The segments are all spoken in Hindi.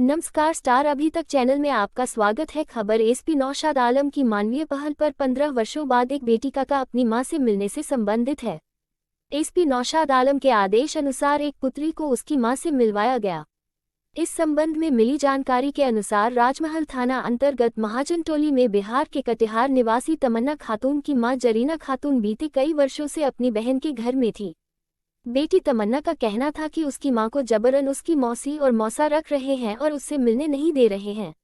नमस्कार स्टार अभी तक चैनल में आपका स्वागत है। खबर एसपी नौशाद आलम की मानवीय पहल पर 15 वर्षों बाद एक बेटी का अपनी मां से मिलने से संबंधित है। एसपी नौशाद आलम के आदेश अनुसार एक पुत्री को उसकी मां से मिलवाया गया। इस संबंध में मिली जानकारी के अनुसार राजमहल थाना अंतर्गत महाजन टोली में बिहार के कटिहार निवासी तमन्ना खातून की मां जरीना खातून बीते कई वर्षों से अपनी बहन के घर में थी। बेटी तमन्ना का कहना था कि उसकी मां को जबरन उसकी मौसी और मौसा रख रहे हैं और उससे मिलने नहीं दे रहे हैं।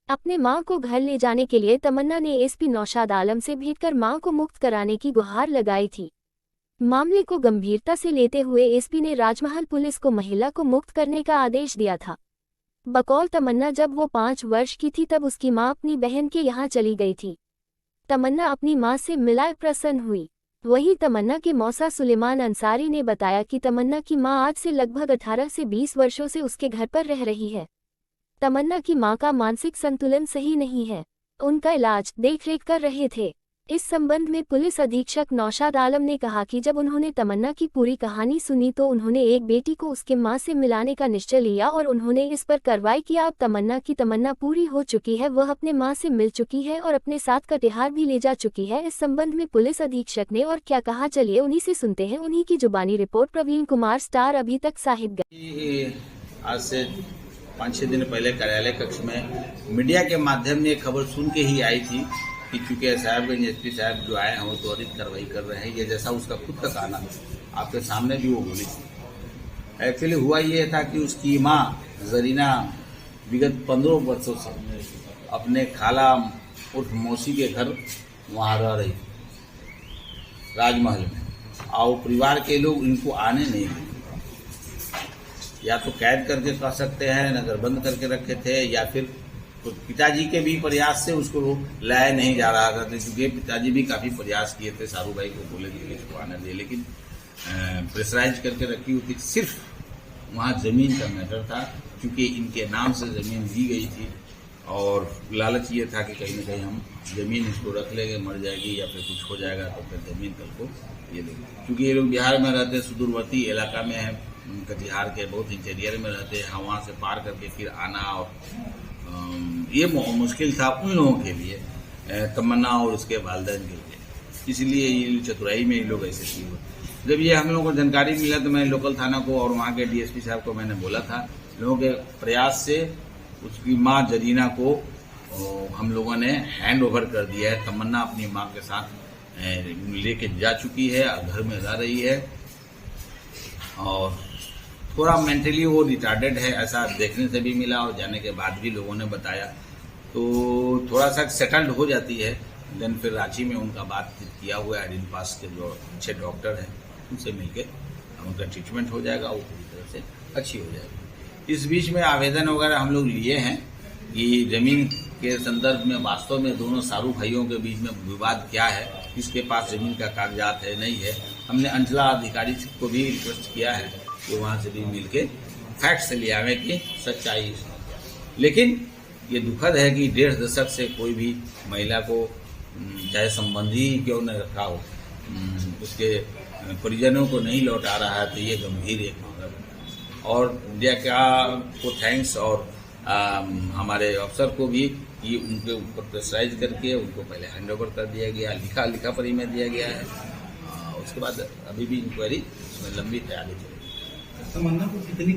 अपने मां को घर ले जाने के लिए तमन्ना ने एसपी नौशाद आलम से भेंट कर मां को मुक्त कराने की गुहार लगाई थी। मामले को गंभीरता से लेते हुए एसपी ने राजमहल पुलिस को महिला को मुक्त करने का आदेश दिया था। बकौल तमन्ना जब वो 5 वर्ष की थी तब उसकी मां अपनी बहन के यहाँ चली गई थी। तमन्ना अपनी मां से मिलाए प्रसन्न हुई। वहीं तमन्ना के मौसा सुलेमान अंसारी ने बताया कि तमन्ना की मां आज से लगभग 18 से 20 वर्षों से उसके घर पर रह रही है। तमन्ना की मां का मानसिक संतुलन सही नहीं है। उनका इलाज देखरेख कर रहे थे। इस संबंध में पुलिस अधीक्षक नौशाद आलम ने कहा कि जब उन्होंने तमन्ना की पूरी कहानी सुनी तो उन्होंने एक बेटी को उसके मां से मिलाने का निश्चय लिया और उन्होंने इस पर कार्रवाई किया। अब तमन्ना की तमन्ना पूरी हो चुकी है, वह अपने मां से मिल चुकी है और अपने साथ कटिहार भी ले जा चुकी है। इस संबंध में पुलिस अधीक्षक ने और क्या कहा, चलिए उन्हीं से सुनते हैं। उन्हीं की जुबानी रिपोर्ट। प्रवीण कुमार, स्टार अभी तक, साहिबगंज। आज से 5-6 दिन पहले कार्यालय कक्ष में मीडिया के माध्यम से खबर सुन के ही आई थी कि चूंकि साहिबगंज एसपी साहब जो आए हैं वो त्वरित कार्रवाई कर रहे हैं। ये जैसा उसका खुद का कहना आपके सामने भी वो बोली थी। एक्चुअली हुआ ये था कि उसकी माँ जरीना विगत 15 वर्षों से अपने खाला उर्फ मौसी के घर वहाँ रह रही राजमहल में, और परिवार के लोग इनको आने नहीं दिए। या तो कैद करके कह सकते हैं, नजर बंद करके रखे थे, या फिर तो पिताजी के भी प्रयास से उसको लाया नहीं जा रहा था, क्योंकि पिताजी भी काफ़ी प्रयास किए थे। सारू भाई को बोले थे कि इसको आने दे, लेकिन प्रेशराइज करके रखी हुई थी। सिर्फ वहाँ ज़मीन का मैटर था, क्योंकि इनके नाम से ज़मीन दी गई थी और लालच ये था कि कहीं ना कहीं हम ज़मीन इसको रख लेंगे, मर जाएगी या फिर कुछ हो जाएगा तो फिर ज़मीन कल को ये लेंगे। क्योंकि ये लोग बिहार में रहते, सुदूरवर्ती इलाका में है, कटिहार के बहुत इंटीरियर में रहते हैं। वहाँ से पार करके फिर आना और ये मुश्किल था उन लोगों के लिए, तमन्ना और उसके वालिदैन के लिए। इसलिए ये चतुराई में ये लोग ऐसे किए हुए। जब ये हम लोगों को जानकारी मिला तो मैंने लोकल थाना को और वहाँ के डीएसपी साहब को मैंने बोला था। लोगों के प्रयास से उसकी माँ जरीना को हम लोगों ने हैंड ओवर कर दिया है। तमन्ना अपनी माँ के साथ लेके जा चुकी है और घर में रह रही है, और थोड़ा मेंटली वो रिटार्डेड है, ऐसा देखने से भी मिला और जाने के बाद भी लोगों ने बताया। तो थोड़ा सा सेटल्ड हो जाती है। देन फिर रांची में उनका बातचीत किया हुआ है, पास के जो अच्छे डॉक्टर हैं उनसे मिलके उनका ट्रीटमेंट हो जाएगा, वो पूरी तरह से अच्छी हो जाएगी। इस बीच में आवेदन वगैरह हम लोग लिए हैं कि ज़मीन के संदर्भ में वास्तव में दोनों सारू भाइयों के बीच में विवाद क्या है, किसके पास ज़मीन का कागजात है नहीं है। हमने अंचला अधिकारी को भी रिक्वेस्ट किया है कि वहाँ से भी मिलके फैक्ट से ले आवे की सच्चाई। लेकिन ये दुखद है कि 1.5 दशक से कोई भी महिला को, चाहे संबंधी क्यों न रखा हो, उसके परिजनों को नहीं लौटा रहा है। तो ये गंभीर एक मामला है। और मीडिया को थैंक्स, और हमारे अफसर को भी कि उनके ऊपर प्रेशराइज करके उनको पहले हैंड ओवर कर दिया गया, लिखा परी में दिया गया है। उसके बाद अभी भी इंक्वायरी उसमें लंबी तैयारी चलेगी। तमन्ना को कितनी